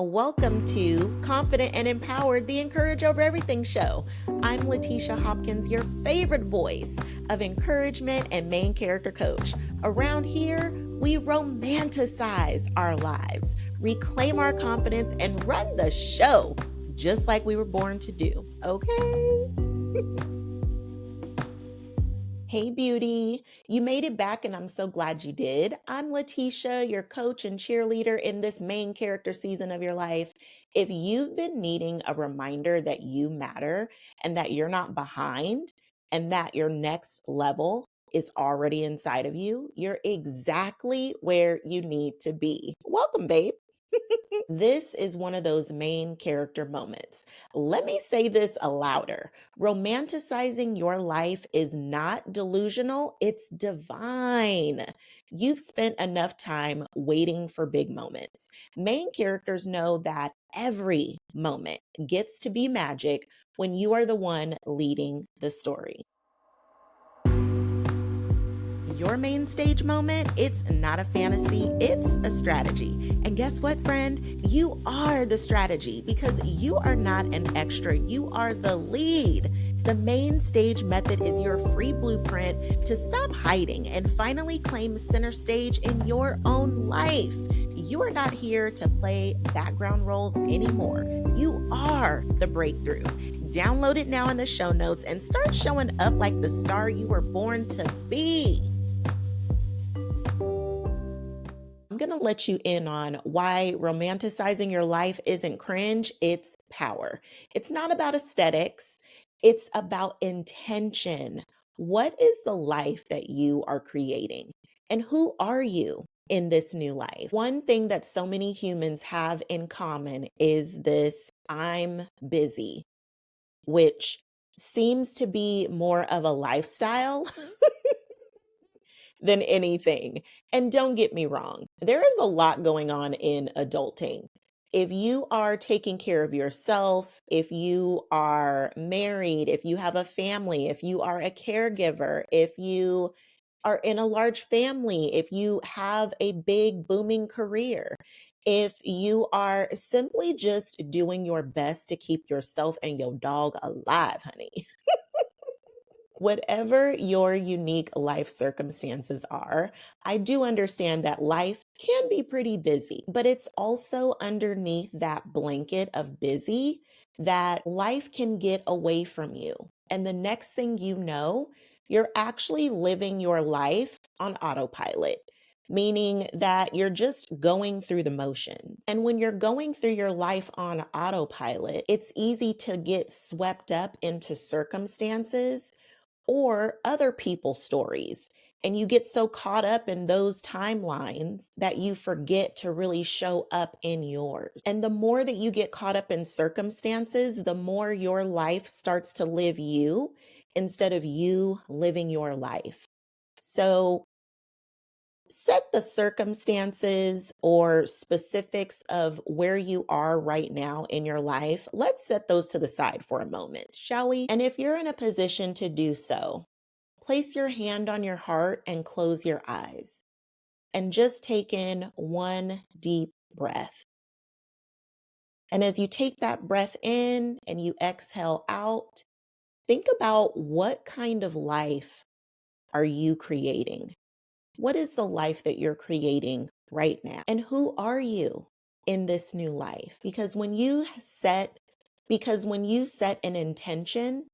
Welcome to Confident and Empowered, the Encourage Over Everything show. I'm Letitia Hopkins, your favorite voice of encouragement and main character coach. Around here, we romanticize our lives, reclaim our confidence, and run the show just like we were born to do, okay? Hey, beauty. You made it back, and I'm so glad you did. I'm Letitia, your coach and cheerleader in this main character season of your life. If you've been needing a reminder that you matter and that you're not behind and that your next level is already inside of you, you're exactly where you need to be. Welcome, babe. This is one of those main character moments. Let me say this louder. Romanticizing your life is not delusional, it's divine. You've spent enough time waiting for big moments. Main characters know that every moment gets to be magic when you are the one leading the story. Your main stage moment, it's not a fantasy, it's a strategy. And guess what, friend? You are the strategy because you are not an extra, you are the lead. The main stage method is your free blueprint to stop hiding and finally claim center stage in your own life. You are not here to play background roles anymore. You are the breakthrough. Download it now in the show notes and start showing up like the star you were born to be. I'm going to let you in on why romanticizing your life isn't cringe, it's power. It's not about aesthetics, it's about intention. What is the life that you are creating? And who are you in this new life? One thing that so many humans have in common is this I'm busy, which seems to be more of a lifestyle than anything. And don't get me wrong, there is a lot going on in adulting. If you are taking care of yourself, if you are married, if you have a family, if you are a caregiver, if you are in a large family, if you have a big booming career, if you are simply just doing your best to keep yourself and your dog alive, honey. Whatever your unique life circumstances are, I do understand that life can be pretty busy, but it's also underneath that blanket of busy that life can get away from you. And the next thing you know, you're actually living your life on autopilot, meaning that you're just going through the motions. And when you're going through your life on autopilot, it's easy to get swept up into circumstances or other people's stories. And you get so caught up in those timelines that you forget to really show up in yours. And the more that you get caught up in circumstances, the more your life starts to live you instead of you living your life. So set the circumstances or specifics of where you are right now in your life. Let's set those to the side for a moment, shall we? And if you're in a position to do so, place your hand on your heart and close your eyes and just take in one deep breath. And as you take that breath in and you exhale out, think about what kind of life are you creating? What is the life that you're creating right now? And who are you in this new life? Because when you set an intention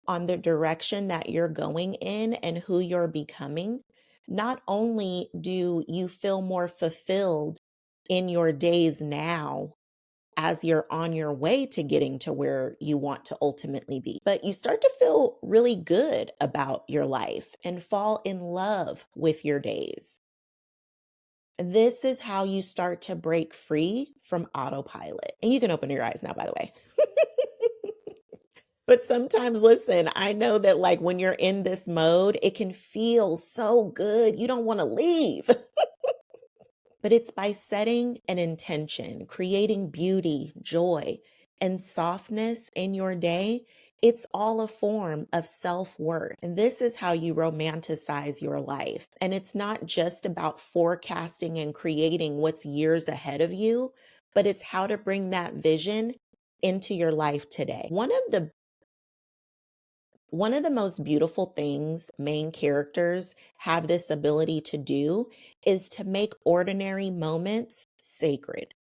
on the direction that you're going in and who you're becoming, not only do you feel more fulfilled in your days now as you're on your way to getting to where you want to ultimately be, but you start to feel really good about your life and fall in love with your days. This is how you start to break free from autopilot. And you can open your eyes now, by the way. But sometimes, listen, I know that like when you're in this mode, it can feel so good. You don't want to leave. But it's by setting an intention, creating beauty, joy, and softness in your day. It's all a form of self-worth. And this is how you romanticize your life. And it's not just about forecasting and creating what's years ahead of you, but it's how to bring that vision into your life today. One of the most beautiful things main characters have this ability to do is to make ordinary moments sacred.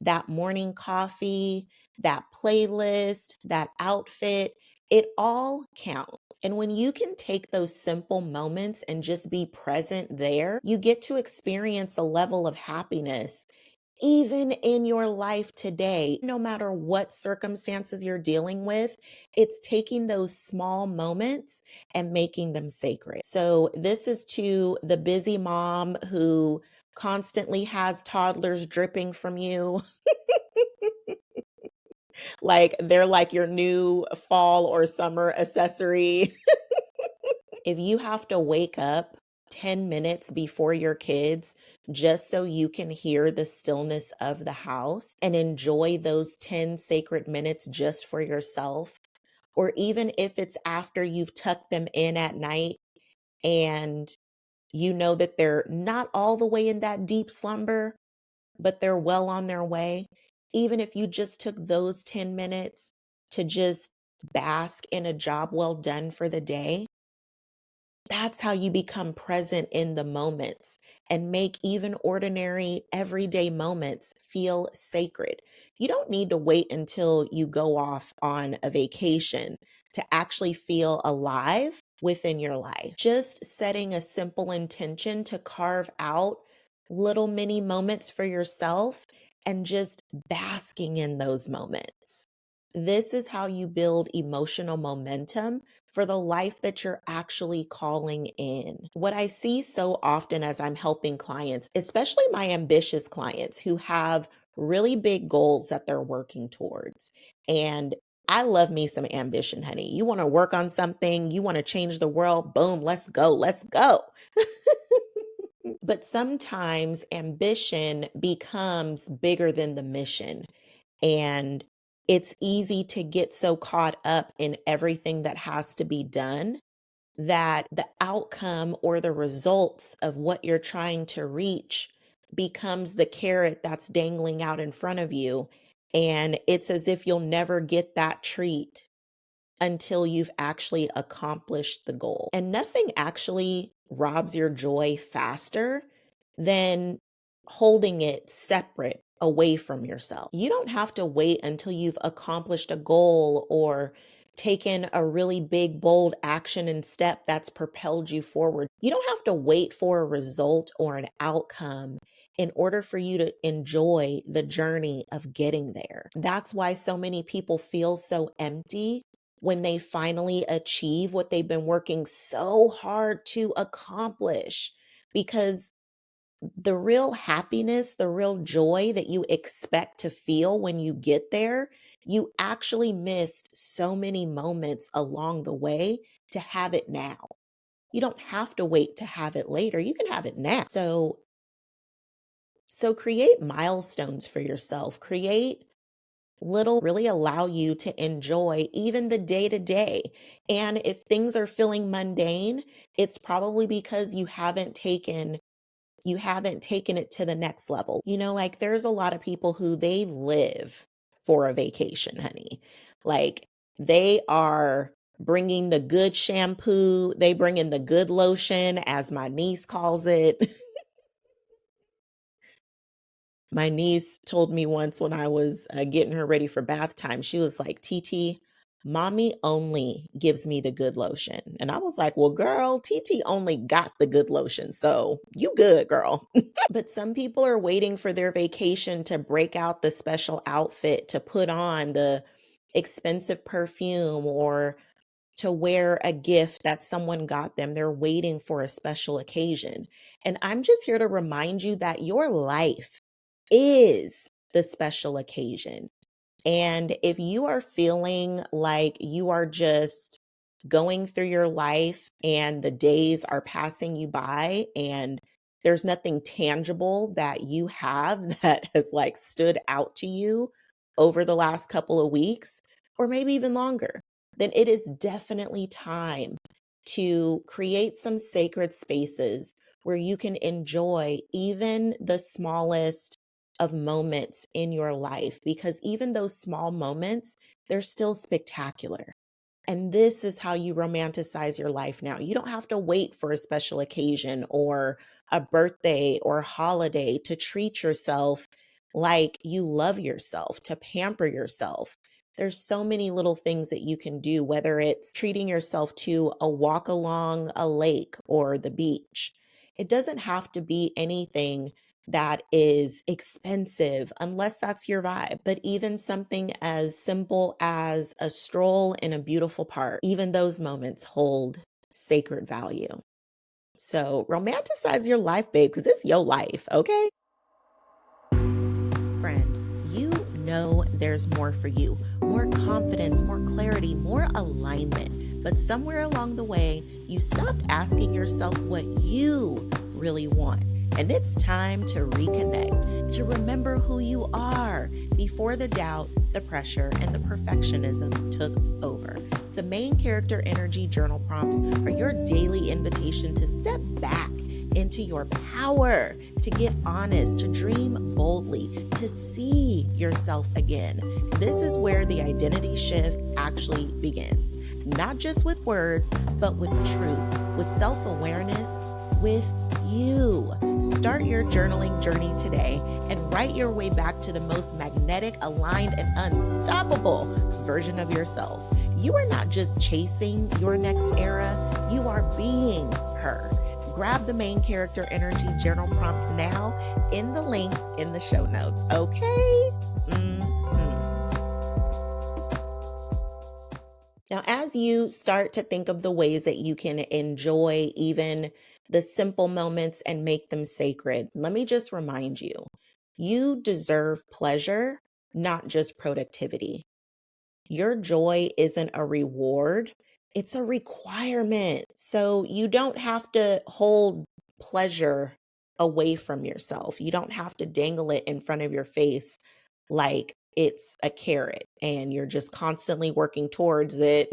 That morning coffee, that playlist, that outfit, it all counts. And when you can take those simple moments and just be present there, you get to experience a level of happiness even in your life today, no matter what circumstances you're dealing with, it's taking those small moments and making them sacred. So, this is to the busy mom who constantly has toddlers dripping from you, like they're like your new fall or summer accessory. If you have to wake up 10 minutes before your kids just so you can hear the stillness of the house and enjoy those 10 sacred minutes just for yourself, or even if it's after you've tucked them in at night and you know that they're not all the way in that deep slumber, but they're well on their way, even if you just took those 10 minutes to just bask in a job well done for the day, that's how you become present in the moments and make even ordinary everyday moments feel sacred. You don't need to wait until you go off on a vacation to actually feel alive within your life. Just setting a simple intention to carve out little mini moments for yourself and just basking in those moments. This is how you build emotional momentum for the life that you're actually calling in. What I see so often as I'm helping clients, especially my ambitious clients who have really big goals that they're working towards. And I love me some ambition, honey. You want to work on something, you want to change the world, boom, let's go, let's go. But sometimes ambition becomes bigger than the mission. And it's easy to get so caught up in everything that has to be done that the outcome or the results of what you're trying to reach becomes the carrot that's dangling out in front of you. And it's as if you'll never get that treat until you've actually accomplished the goal. And nothing actually robs your joy faster than holding it separate away from yourself. You don't have to wait until you've accomplished a goal or taken a really big, bold action and step that's propelled you forward. You don't have to wait for a result or an outcome in order for you to enjoy the journey of getting there. That's why so many people feel so empty when they finally achieve what they've been working so hard to accomplish. Because the real happiness, the real joy that you expect to feel when you get there, you actually missed so many moments along the way to have it now. You don't have to wait to have it later. You can have it now. So create milestones for yourself. Create little really allow you to enjoy even the day to day. And if things are feeling mundane, it's probably because you haven't taken it to the next level. Like there's a lot of people who they live for a vacation, honey. Like they are bringing the good shampoo, they bring in the good lotion, as my niece calls it. My niece told me once when I was getting her ready for bath time, she was like, TT, mommy only gives me the good lotion. And I was like, well, girl, TT only got the good lotion. So you good, girl. But some people are waiting for their vacation to break out the special outfit, to put on the expensive perfume, or to wear a gift that someone got them. They're waiting for a special occasion. And I'm just here to remind you that your life is the special occasion. And if you are feeling like you are just going through your life and the days are passing you by and there's nothing tangible that you have that has like stood out to you over the last couple of weeks, or maybe even longer, then it is definitely time to create some sacred spaces where you can enjoy even the smallest of moments in your life, because even those small moments, they're still spectacular. And this is how you romanticize your life now. You don't have to wait for a special occasion or a birthday or holiday to treat yourself like you love yourself, to pamper yourself. There's so many little things that you can do, whether it's treating yourself to a walk along a lake or the beach. It doesn't have to be anything that is expensive unless that's your vibe. But even something as simple as a stroll in a beautiful park, even those moments hold sacred value. So romanticize your life, babe, because it's your life, okay? Friend, you know there's more for you, more confidence, more clarity, more alignment. But somewhere along the way, you stopped asking yourself what you really want. And it's time to reconnect, to remember who you are before the doubt, the pressure, and the perfectionism took over. The main character energy journal prompts are your daily invitation to step back into your power, to get honest, to dream boldly, to see yourself again. This is where the identity shift actually begins. Not just with words, but with truth, with self-awareness, with you. Start your journaling journey today and write your way back to the most magnetic, aligned, and unstoppable version of yourself. You are not just chasing your next era, you are being her. Grab the main character energy journal prompts now in the link in the show notes, okay? Now, as you start to think of the ways that you can enjoy even the simple moments and make them sacred, let me just remind you, you deserve pleasure, not just productivity. Your joy isn't a reward, it's a requirement. So you don't have to hold pleasure away from yourself. You don't have to dangle it in front of your face like it's a carrot and you're just constantly working towards it.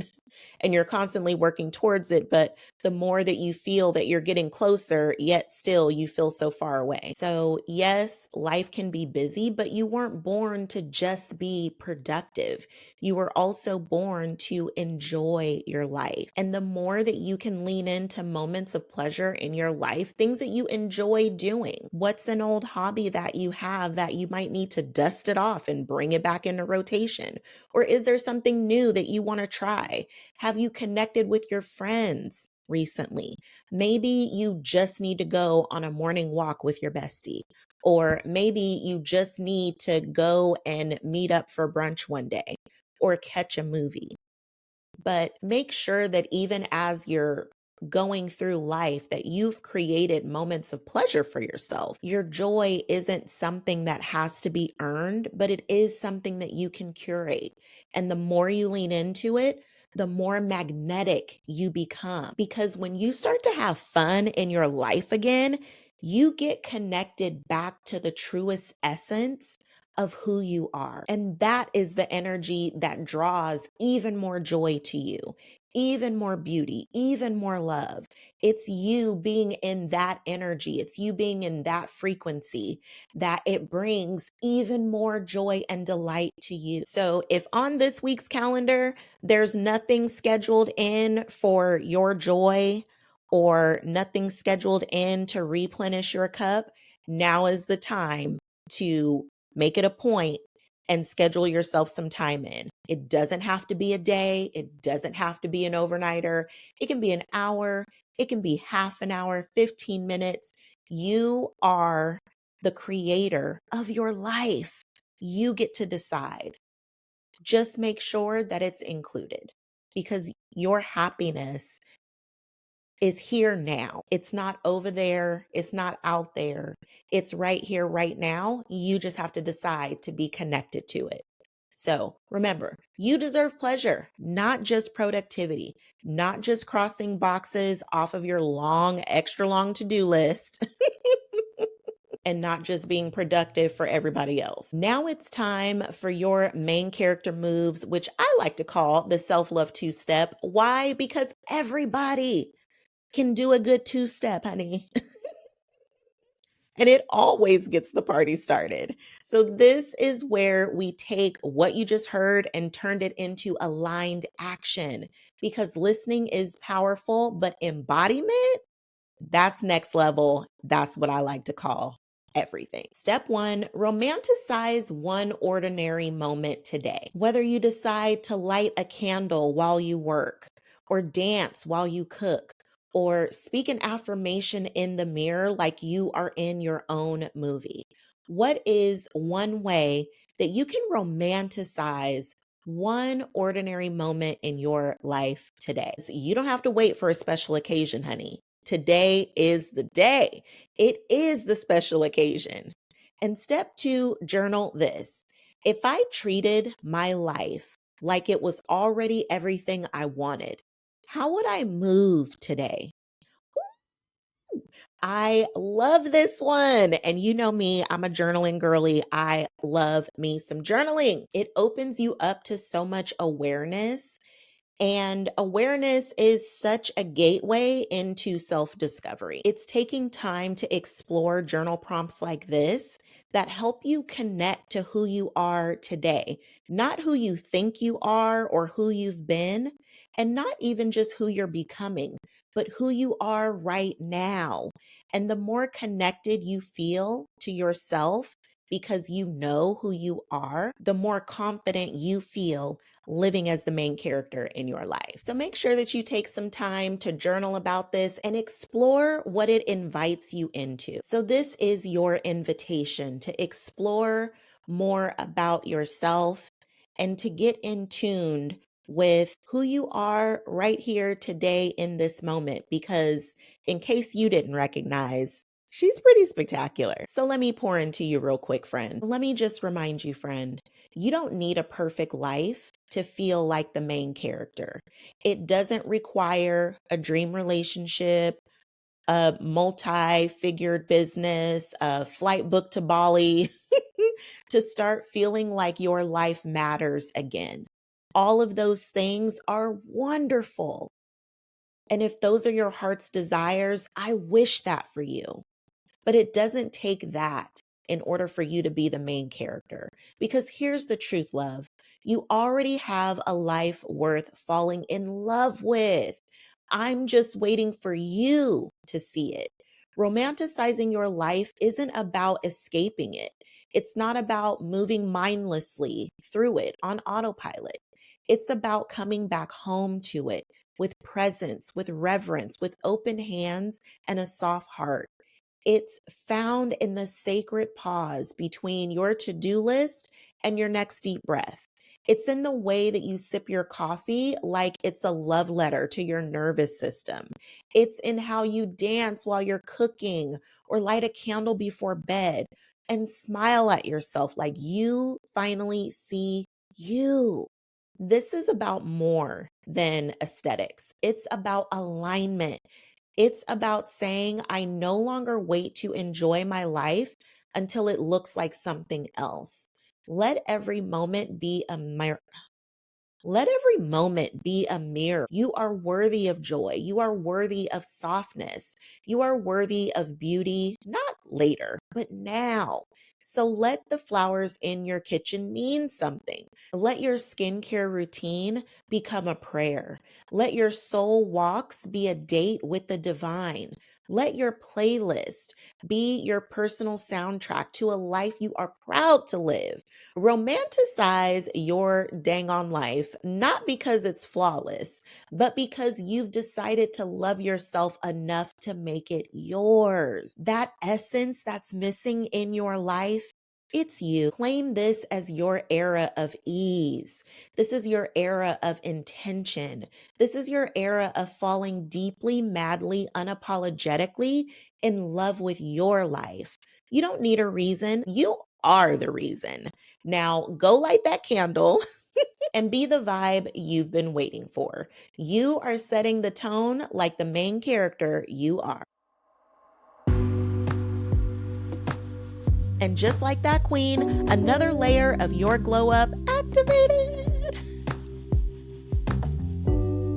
And you're constantly working towards it, but the more that you feel that you're getting closer, yet still you feel so far away. So yes, life can be busy, but you weren't born to just be productive. You were also born to enjoy your life. And the more that you can lean into moments of pleasure in your life, things that you enjoy doing, what's an old hobby that you have that you might need to dust it off and bring it back into rotation? Or is there something new that you want to try? Have you connected with your friends recently? Maybe you just need to go on a morning walk with your bestie. Or maybe you just need to go and meet up for brunch one day or catch a movie. But make sure that even as you're going through life that you've created moments of pleasure for yourself. Your joy isn't something that has to be earned, but it is something that you can curate. And the more you lean into it, the more magnetic you become. Because when you start to have fun in your life again, you get connected back to the truest essence of who you are. And that is the energy that draws even more joy to you, even more beauty, even more love. It's you being in that energy. It's you being in that frequency that it brings even more joy and delight to you. So if on this week's calendar, there's nothing scheduled in for your joy or nothing scheduled in to replenish your cup, now is the time to make it a point and schedule yourself some time in. It doesn't have to be a day. It doesn't have to be an overnighter. It can be an hour. It can be half an hour, 15 minutes. You are the creator of your life. You get to decide. Just make sure that it's included because your happiness is here now. It's not over there. It's not out there. It's right here, right now. You just have to decide to be connected to it. So remember, you deserve pleasure, not just productivity, not just crossing boxes off of your long, extra long to-do list. And not just being productive for everybody else. Now it's time for your main character moves, which I like to call the self-love two-step. Why? Because everybody can do a good two-step, honey. And it always gets the party started. So, this is where we take what you just heard and turned it into aligned action because listening is powerful, but embodiment, that's next level. That's what I like to call everything. Step one, romanticize one ordinary moment today. Whether you decide to light a candle while you work, or dance while you cook, or speak an affirmation in the mirror like you are in your own movie. What is one way that you can romanticize one ordinary moment in your life today? So you don't have to wait for a special occasion, honey. Today is the day. It is the special occasion. And step two, journal this. If I treated my life like it was already everything I wanted, how would I move today? I love this one. And you know me, I'm a journaling girly. I love me some journaling. It opens you up to so much awareness. And awareness is such a gateway into self discovery. It's taking time to explore journal prompts like this that help you connect to who you are today, not who you think you are or who you've been, and not even just who you're becoming, but who you are right now. And the more connected you feel to yourself because you know who you are, the more confident you feel living as the main character in your life. So make sure that you take some time to journal about this and explore what it invites you into. So this is your invitation to explore more about yourself and to get in tune with who you are right here today in this moment, because in case you didn't recognize, she's pretty spectacular. So let me pour into you real quick, friend. Let me just remind you, friend, you don't need a perfect life to feel like the main character. It doesn't require a dream relationship, a multi-figured business, a flight booked to Bali to start feeling like your life matters again. All of those things are wonderful. And if those are your heart's desires, I wish that for you. But it doesn't take that in order for you to be the main character. Because here's the truth, love. You already have a life worth falling in love with. I'm just waiting for you to see it. Romanticizing your life isn't about escaping it. It's not about moving mindlessly through it on autopilot. It's about coming back home to it with presence, with reverence, with open hands, and a soft heart. It's found in the sacred pause between your to-do list and your next deep breath. It's in the way that you sip your coffee like it's a love letter to your nervous system. It's in how you dance while you're cooking or light a candle before bed and smile at yourself like you finally see you. This is about more than aesthetics. It's about alignment. It's about saying, I no longer wait to enjoy my life until it looks like something else. Let every moment be a mirror. Let every moment be a mirror. You are worthy of joy. You are worthy of softness. You are worthy of beauty, not later, but now. So let the flowers in your kitchen mean something. Let your skincare routine become a prayer. Let your soul walks be a date with the divine. Let your playlist be your personal soundtrack to a life you are proud to live. Romanticize your dang on life, not because it's flawless, but because you've decided to love yourself enough to make it yours. That essence that's missing in your life, it's you. Claim this as your era of ease. This is your era of intention. This is your era of falling deeply, madly, unapologetically in love with your life. You don't need a reason. You are the reason. Now go light that candle and be the vibe you've been waiting for. You are setting the tone like the main character you are. And just like that, queen, another layer of your glow up activated.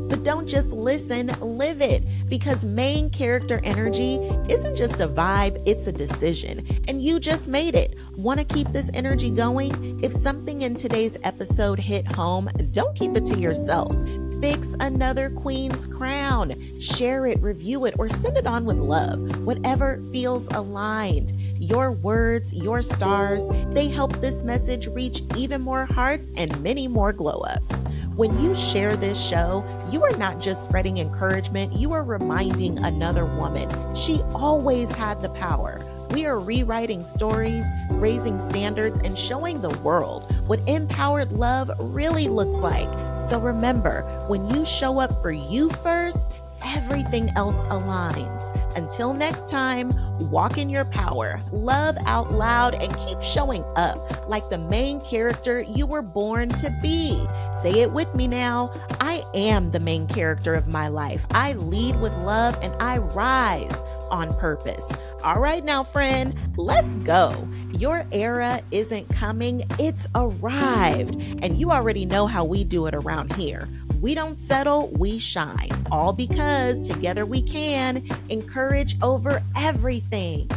But don't just listen, live it. Because main character energy isn't just a vibe, it's a decision. And you just made it. Want to keep this energy going? If something in today's episode hit home, don't keep it to yourself. Fix another queen's crown. Share it, review it, or send it on with love. Whatever feels aligned. Your words, your stars, they help this message reach even more hearts and many more glow-ups. When you share this show, you are not just spreading encouragement, you are reminding another woman she always had the power. We are rewriting stories, raising standards, and showing the world what empowered love really looks like. So remember, when you show up for you first, everything else aligns. Until next time, walk in your power, love out loud, and keep showing up like the main character you were born to be. Say it with me now. I am the main character of my life. I lead with love and I rise on purpose. All right now, friend, let's go. Your era isn't coming, it's arrived. And you already know how we do it around here. We don't settle, we shine. All because together we can encourage over everything.